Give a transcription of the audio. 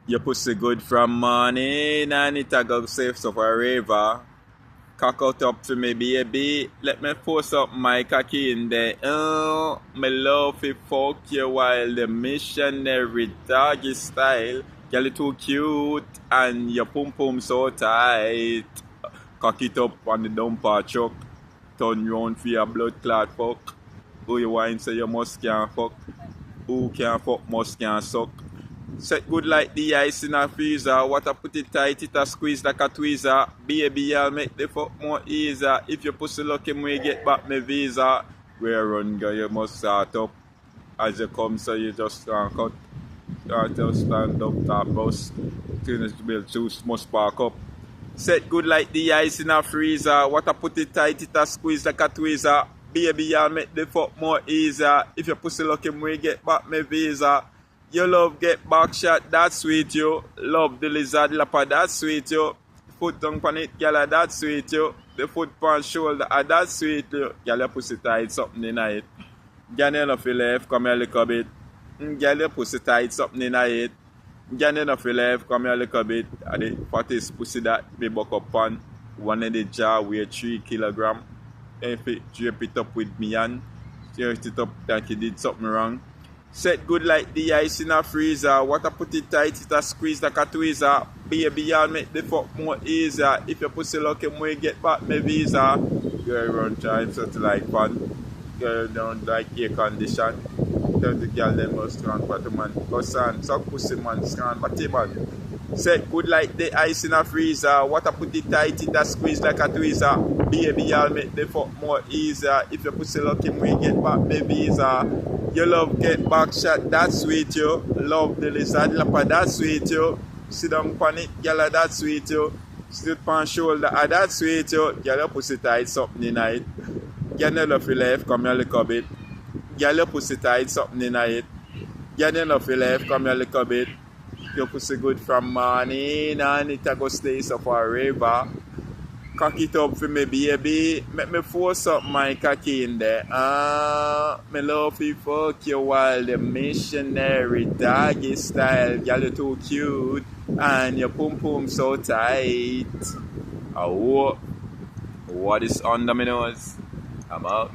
Your pussy good from morning and it a go safe so forever. Cock out up to me baby. Let me force up my cocky in there. Oh, me love it fuck you while the missionary doggy style. Girl you too cute and your pum pum so tight. Cock it up on the dumper truck. Turn round for your blood clot fuck. Who you wine say you must can fuck. Who can fuck must can suck. Set good like the ice in a freezer. Water put it tight, it a squeeze like a tweezer. Baby, I'll make the fuck more easier. If your pussy lucky, me get back my visa. Where run, girl, you must start up. As you come, so you just can't cut. Kartel stand up, top bus. Teenage bill juice must spark up. Set good like the ice in a freezer. Water put it tight, it a squeeze like a tweezer. Baby, I'll make the fuck more easier. If your pussy lucky, me get back my visa. You love get back shot, that's sweet you. Love the lizard lapper, that's sweet you. Foot down on it, gyal, that's sweet you. The foot pan shoulder, that's sweet you. Gyal, your pussy tight, something in it. Gyal, you know feel left, come here a little bit. Gyal, your pussy tight, something in it. Gyal, you know feel left, come here a little bit. And the fattest pussy that me buck up on. One in the jar weigh 3 kilograms. If it drape it up with me and drape it up that you did something wrong. Set good like the ice in a freezer. Water put it tight, it a squeeze like a tweezer. Baby, I'll make the fuck more easier. If your pussy lucky, me get back my visa. Girl run time, something like fun. Girl don't like air condition. Tell the girl them must run, but the man goes on. Suck pussy man, scan, but man. Set good like the ice in a freezer. Water put it tight, it a squeeze like a tweezer. Baby, I'll make the fuck more easier. If your pussy lucky, me get back my visa. You love get back shot, that's sweet you. Love the lizard lapper, that's sweet you. Sit down on it, gyal, that's sweet you. Sit on shoulder, that's sweet you. Gyal, your pussy tight, something in it. Gyal, you love your life, come here a little bit. Gyal, your pussy tight, something in it. Gyal, you love your life, come here a little bit. Your pussy good from morning and it a go stay so forever. Cock it up for me baby. Make me force up my cocky in there. Me love you fuck you while the missionary doggy style. Girl, you too cute and your pum pum so tight. Oh, what is under my nose? I'm out.